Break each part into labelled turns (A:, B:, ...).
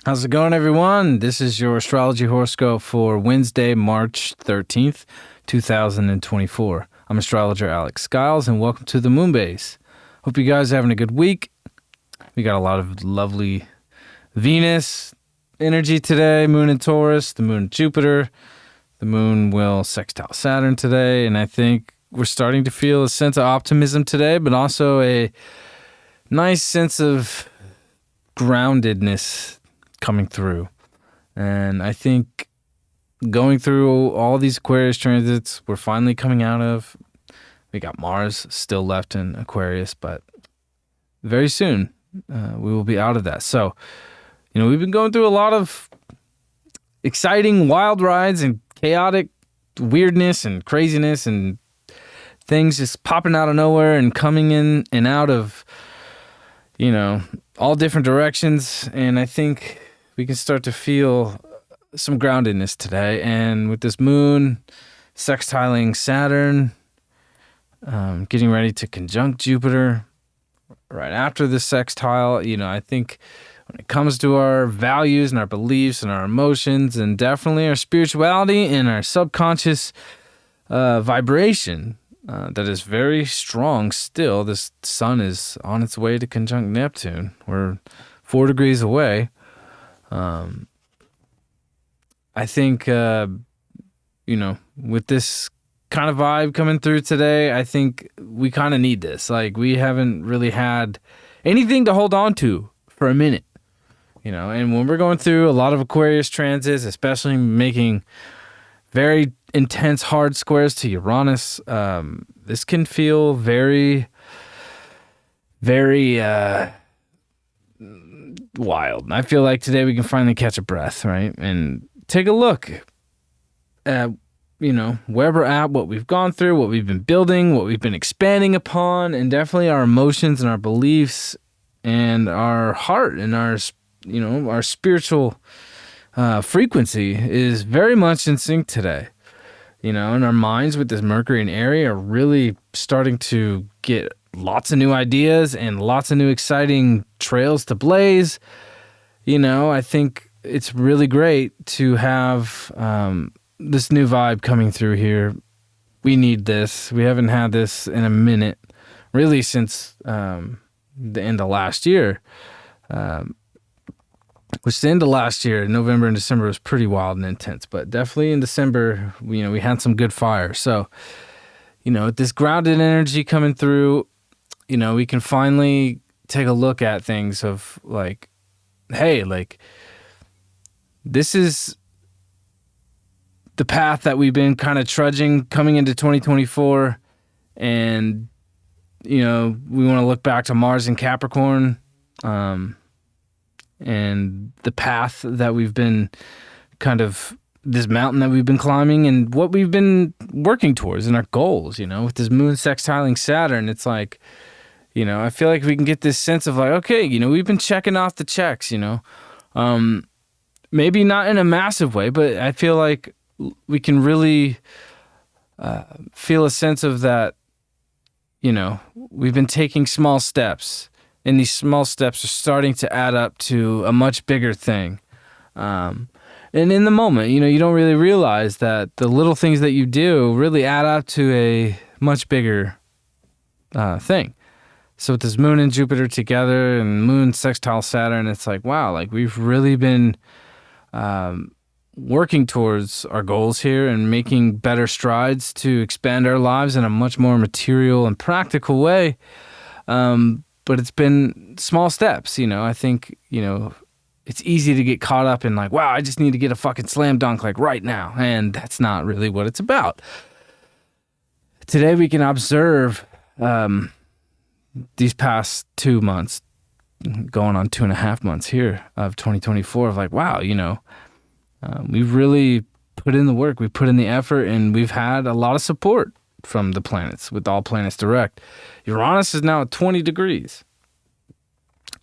A: How's it going, everyone? This is your astrology horoscope for Wednesday, March 13th, 2024. I'm astrologer Alex Skyles, and welcome to the Moon Base. Hope you guys are having a good week. We got a lot of lovely Venus energy today, Moon in Taurus, the Moon in Jupiter. The Moon will sextile Saturn today, and I think we're starting to feel a sense of optimism today, but also a nice sense of groundedness coming through. And I think going through all these Aquarius transits, we're finally coming out of. We got Mars still left in Aquarius, but very soon we will be out of that. So, we've been going through a lot of exciting wild rides and chaotic weirdness and craziness and things just popping out of nowhere and coming in and out of, all different directions. And I think we can start to feel some groundedness today. And with this moon sextiling Saturn, getting ready to conjunct Jupiter right after the sextile, I think when it comes to our values and our beliefs and our emotions and definitely our spirituality and our subconscious vibration, that is very strong still. This sun is on its way to conjunct Neptune. We're 4 degrees away. I think, with this kind of vibe coming through today, I think we kind of need this. Like, we haven't really had anything to hold on to for a minute, and when we're going through a lot of Aquarius transits, especially making very intense hard squares to Uranus, this can feel very, very wild. I feel like today we can finally catch a breath, right? And take a look at, where we're at, what we've gone through, what we've been building, what we've been expanding upon, and definitely our emotions and our beliefs and our heart and our spiritual frequency is very much in sync today. And our minds with this Mercury and Aries are really starting to get lots of new ideas and lots of new exciting trails to blaze. I think it's really great to have this new vibe coming through here. We need this. We haven't had this in a minute, really since the end of last year. Which the end of last year, November and December, was pretty wild and intense. But definitely in December, we had some good fire. So, with this grounded energy coming through, we can finally take a look at things of like, hey, like, this is the path that we've been kind of trudging coming into 2024. And, we want to look back to Mars and Capricorn, and the path that we've been kind of this mountain that we've been climbing and what we've been working towards and our goals, with this moon sextiling Saturn. It's like, I feel like we can get this sense of like, okay, we've been checking off the checks, maybe not in a massive way, but I feel like we can really feel a sense of that, we've been taking small steps. And these small steps are starting to add up to a much bigger thing. And in the moment, you don't really realize that the little things that you do really add up to a much bigger thing. So with this moon and Jupiter together and moon sextile Saturn, it's like, wow, like we've really been working towards our goals here and making better strides to expand our lives in a much more material and practical way. But it's been small steps, I think, it's easy to get caught up in like, wow, I just need to get a fucking slam dunk like right now. And that's not really what it's about. Today we can observe these past 2 months, going on 2.5 months here of 2024 of like, wow, we've really put in the work, we've put in the effort, and we've had a lot of support from the planets with all planets direct. Uranus is now at 20 degrees.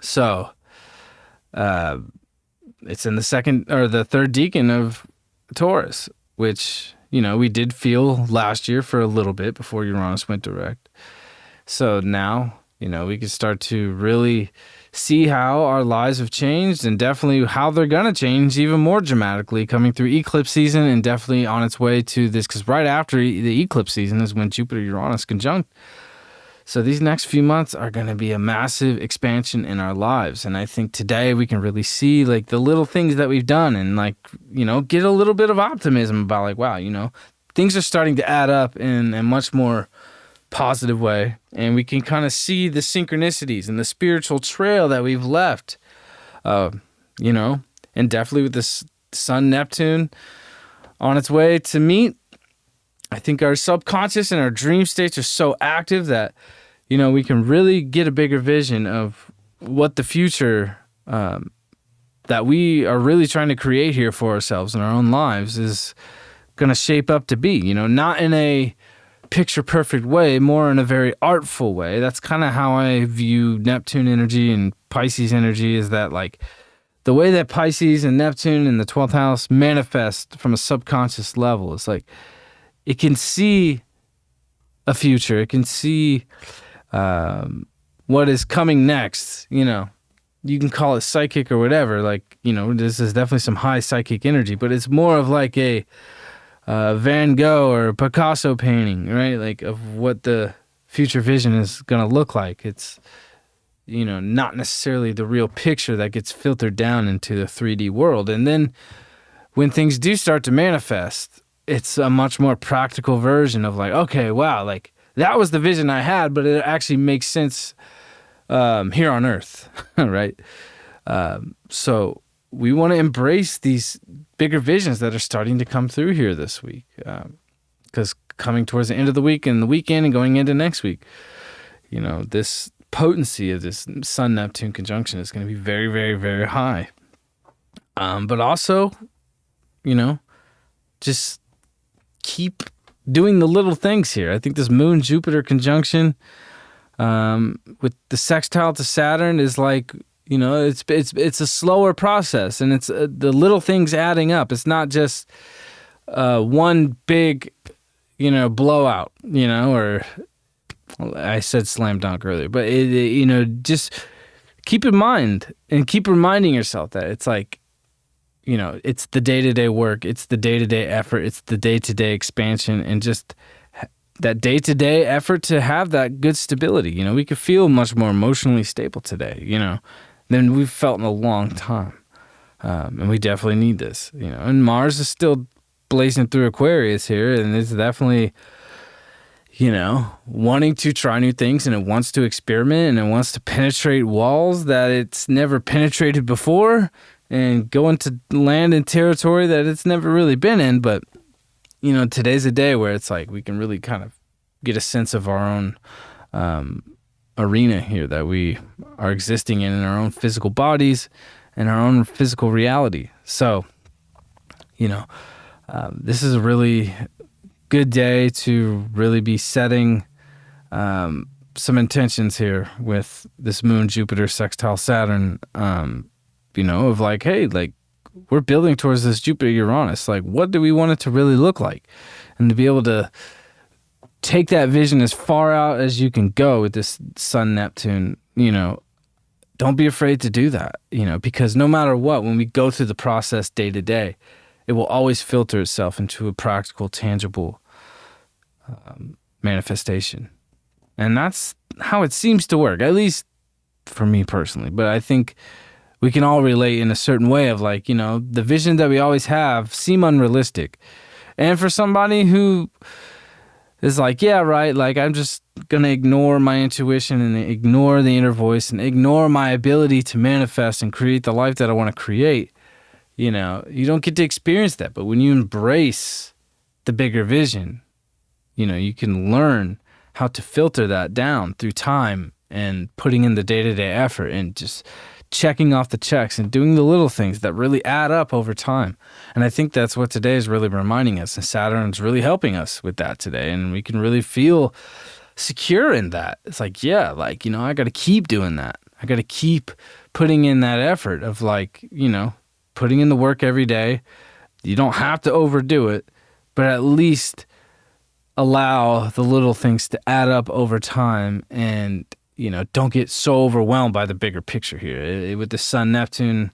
A: So, it's in the third decan of Taurus, which, we did feel last year for a little bit before Uranus went direct. So now, We can start to really see how our lives have changed, and definitely how they're going to change even more dramatically coming through eclipse season, and definitely on its way to this, because right after the eclipse season is when Jupiter-Uranus conjunct. So these next few months are going to be a massive expansion in our lives. And I think today we can really see like the little things that we've done, and like, get a little bit of optimism about like, wow, things are starting to add up in a much more positive way. And we can kind of see the synchronicities and the spiritual trail that we've left, and definitely with this Sun Neptune on its way to meet, I think our subconscious and our dream states are so active that, we can really get a bigger vision of what the future that we are really trying to create here for ourselves in our own lives is going to shape up to be, not in a picture perfect way, more in a very artful way. That's kind of how I view Neptune energy and Pisces energy, is that like the way that Pisces and Neptune in the 12th house manifest from a subconscious level is like, it can see a future. It can see what is coming next. You can call it psychic or whatever. Like, this is definitely some high psychic energy, but it's more of like a Van Gogh or Picasso painting, right? Like of what the future vision is going to look like. It's, not necessarily the real picture that gets filtered down into the 3D world. And then when things do start to manifest, it's a much more practical version of like, okay, wow, like that was the vision I had, but it actually makes sense here on Earth, right? So we want to embrace these bigger visions that are starting to come through here this week, because coming towards the end of the week and the weekend and going into next week, this potency of this Sun-Neptune conjunction is going to be very, very, very high. But also, just keep doing the little things here. I think this Moon-Jupiter conjunction with the sextile to Saturn is like, it's a slower process, and it's the little things adding up. It's not just one big, blowout, or I said slam dunk earlier, but just keep in mind and keep reminding yourself that it's like, it's the day-to-day work, it's the day-to-day effort, it's the day-to-day expansion, and just that day-to-day effort to have that good stability. We could feel much more emotionally stable today, than we've felt in a long time. And we definitely need this, And Mars is still blazing through Aquarius here, and it's definitely, wanting to try new things, and it wants to experiment, and it wants to penetrate walls that it's never penetrated before, and go into land and territory that it's never really been in. But, today's a day where it's like we can really kind of get a sense of our own arena here that we are existing in our own physical bodies and our own physical reality. So, this is a really good day to really be setting some intentions here with this Moon-Jupiter sextile Saturn, of like, hey, like we're building towards this Jupiter-Uranus. Like, what do we want it to really look like? And to be able to take that vision as far out as you can go with this Sun-Neptune, don't be afraid to do that, because no matter what, when we go through the process day to day, it will always filter itself into a practical, tangible manifestation. And that's how it seems to work, at least for me personally. But I think we can all relate in a certain way of like, the vision that we always have seem unrealistic. And for somebody who is like, yeah, right, like I'm just going to ignore my intuition and ignore the inner voice and ignore my ability to manifest and create the life that I want to create, you don't get to experience that. But when you embrace the bigger vision, you can learn how to filter that down through time and putting in the day-to-day effort and just checking off the checks and doing the little things that really add up over time. And I think that's what today is really reminding us. And Saturn's really helping us with that today. And we can really feel secure in that. It's like, yeah, like, I got to keep doing that. I got to keep putting in that effort of like, putting in the work every day. You don't have to overdo it, but at least allow the little things to add up over time and don't get so overwhelmed by the bigger picture here. With the Sun Neptune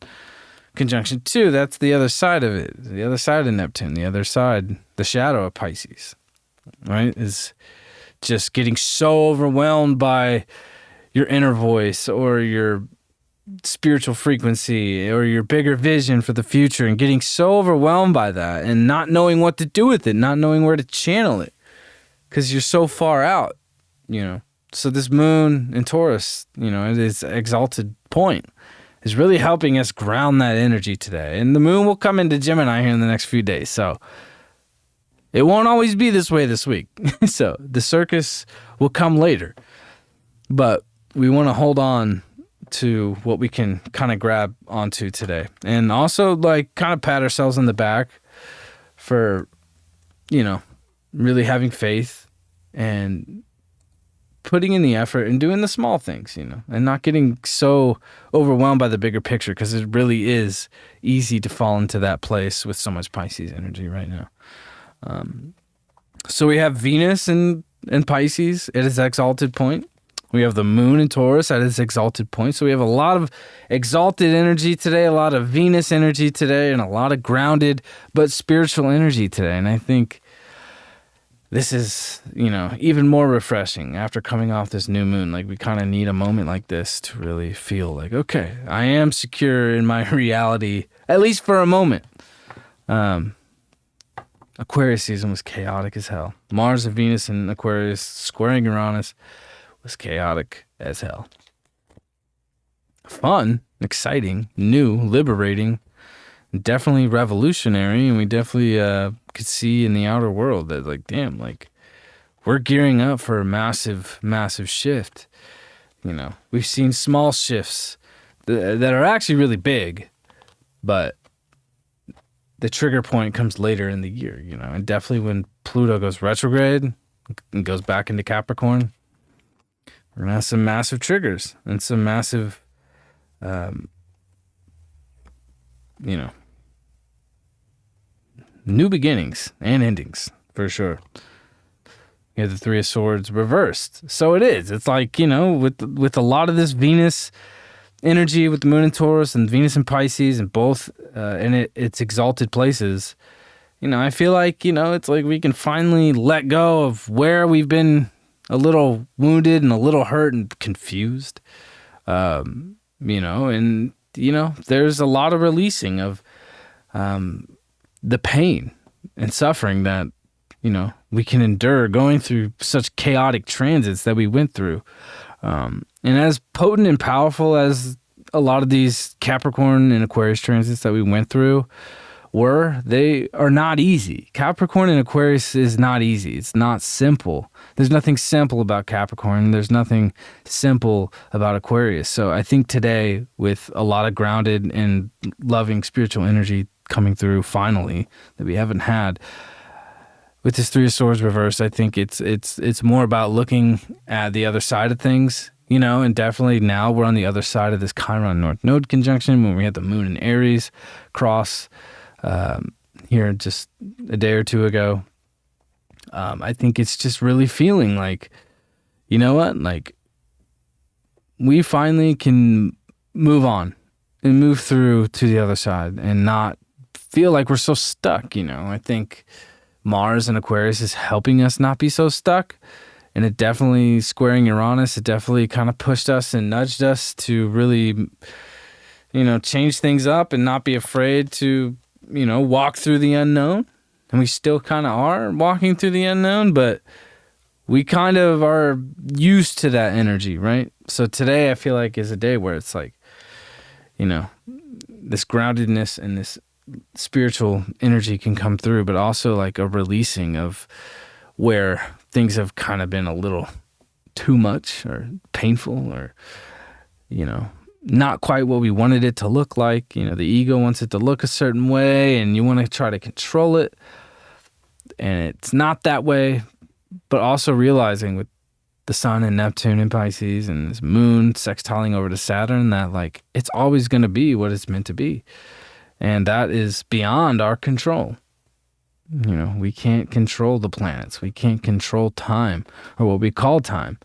A: conjunction too, that's the other side of it. The other side of Neptune, the other side, the shadow of Pisces, right? Is just getting so overwhelmed by your inner voice or your spiritual frequency or your bigger vision for the future, and getting so overwhelmed by that and not knowing what to do with it, not knowing where to channel it because you're so far out, So this moon in Taurus, at its exalted point, is really helping us ground that energy today. And the moon will come into Gemini here in the next few days. So it won't always be this way this week. So the circus will come later. But we want to hold on to what we can kind of grab onto today. And also kind of pat ourselves on the back for, really having faith and putting in the effort and doing the small things, and not getting so overwhelmed by the bigger picture, because it really is easy to fall into that place with so much Pisces energy right now. So we have Venus in Pisces at its exalted point. We have the moon in Taurus at its exalted point. So we have a lot of exalted energy today, a lot of Venus energy today, and a lot of grounded but spiritual energy today. And I think this is, even more refreshing after coming off this new moon. We kind of need a moment like this to really feel like, okay, I am secure in my reality, at least for a moment. Aquarius season was chaotic as hell. Mars and Venus in Aquarius squaring Uranus was chaotic as hell. Fun, exciting, new, liberating, definitely revolutionary, and we definitely could see in the outer world that damn, we're gearing up for a massive, massive shift. We've seen small shifts that are actually really big, but the trigger point comes later in the year, and definitely when Pluto goes retrograde and goes back into Capricorn, we're gonna have some massive triggers and some massive new beginnings and endings, for sure. You have the Three of Swords reversed. So it is. It's with a lot of this Venus energy with the moon in Taurus and Venus in Pisces and both in its exalted places, I feel like, it's like we can finally let go of where we've been a little wounded and a little hurt and confused. And, there's a lot of releasing of the pain and suffering that, we can endure going through such chaotic transits that we went through. And as potent and powerful as a lot of these Capricorn and Aquarius transits that we went through they are not easy. Capricorn and Aquarius is not easy. It's not simple. There's nothing simple about Capricorn. There's nothing simple about Aquarius. So I think today, with a lot of grounded and loving spiritual energy coming through finally that we haven't had, with this Three of Swords reversed, I think it's more about looking at the other side of things, and definitely now we're on the other side of this Chiron North Node conjunction when we had the moon in Aries cross here just a day or two ago. I think it's just really feeling like, we finally can move on and move through to the other side and not feel like we're so stuck. I think Mars and Aquarius is helping us not be so stuck, and it definitely squaring Uranus, it definitely kind of pushed us and nudged us to really, change things up and not be afraid to, walk through the unknown. And we still kind of are walking through the unknown, but we kind of are used to that energy, right? So today I feel like is a day where it's like, this groundedness and this spiritual energy can come through, but also like a releasing of where things have kind of been a little too much or painful or, not quite what we wanted it to look like. The ego wants it to look a certain way and you want to try to control it. And it's not that way, but also realizing with the sun and Neptune in Pisces and this moon sextiling over to Saturn that it's always going to be what it's meant to be. And that is beyond our control. We can't control the planets. We can't control time or what we call time.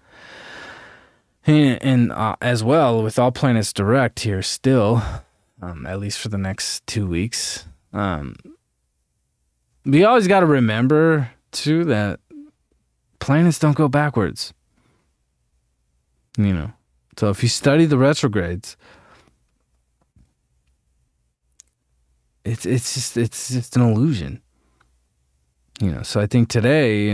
A: And as well, with all planets direct here still, at least for the next 2 weeks, we always got to remember, too, that planets don't go backwards. So if you study the retrogrades, it's just an illusion. So I think today,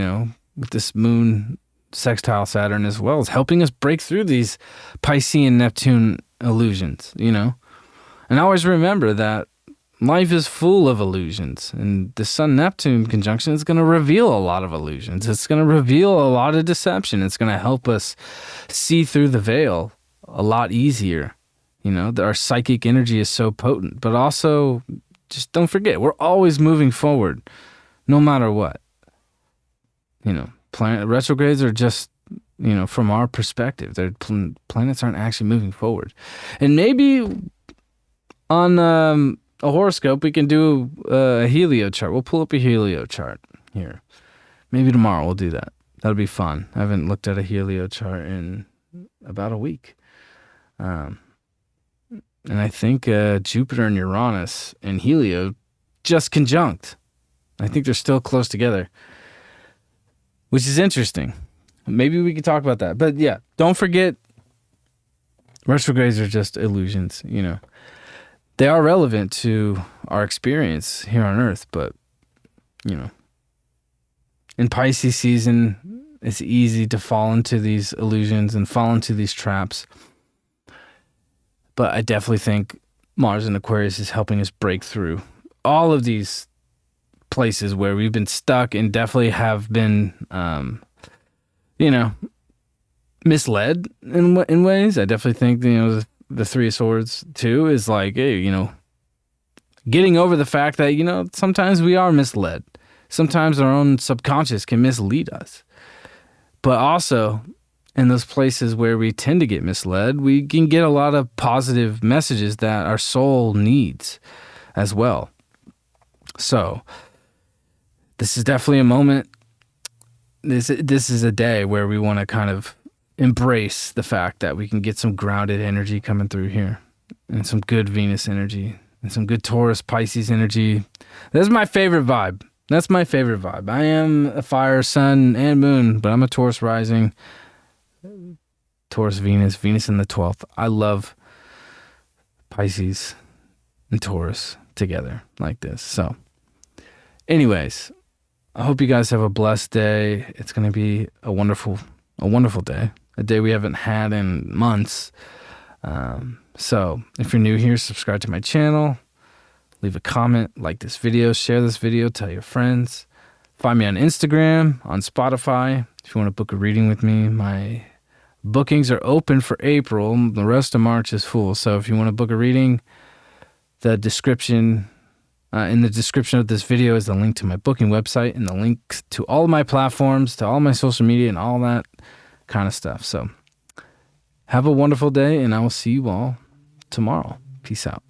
A: with this moon sextile Saturn as well, is helping us break through these Piscean Neptune illusions, And always remember that life is full of illusions, and the Sun-Neptune conjunction is going to reveal a lot of illusions. It's going to reveal a lot of deception. It's going to help us see through the veil a lot easier. Our psychic energy is so potent, but also just don't forget, we're always moving forward, no matter what. Planet retrogrades are just, from our perspective, planets aren't actually moving forward. And maybe on a horoscope, we can do a helio chart. We'll pull up a helio chart here. Maybe tomorrow we'll do that. That'll be fun. I haven't looked at a helio chart in about a week. And I think Jupiter and Uranus and Helio just conjunct. I think they're still close together, which is interesting. Maybe we could talk about that. But yeah, don't forget, retrogrades are just illusions, They are relevant to our experience here on Earth, but, in Pisces season, it's easy to fall into these illusions and fall into these traps. But I definitely think Mars in Aquarius is helping us break through all of these places where we've been stuck and definitely have been, misled in ways. I definitely think, the Three of Swords too is like, hey, getting over the fact that, sometimes we are misled. Sometimes our own subconscious can mislead us. But also, in those places where we tend to get misled, we can get a lot of positive messages that our soul needs as well. So, this is definitely a moment. This is a day where we want to kind of embrace the fact that we can get some grounded energy coming through here, and some good Venus energy, and some good Taurus Pisces energy. That's my favorite vibe. I am a fire, sun, and moon, but I'm a Taurus rising. Taurus Venus in the 12th. I love Pisces and Taurus together like this. So anyways, I hope you guys have a blessed day. It's going to be a wonderful day, a day we haven't had in months. So if you're new here, subscribe to my channel, leave a comment, like this video, share this video, tell your friends. Find me on Instagram, on Spotify. If you want to book a reading with me, my bookings are open for April. The rest of March is full. So if you want to book a reading, in the description of this video is the link to my booking website and the link to all of my platforms, to all my social media and all that kind of stuff. So have a wonderful day, and I will see you all tomorrow. Peace out.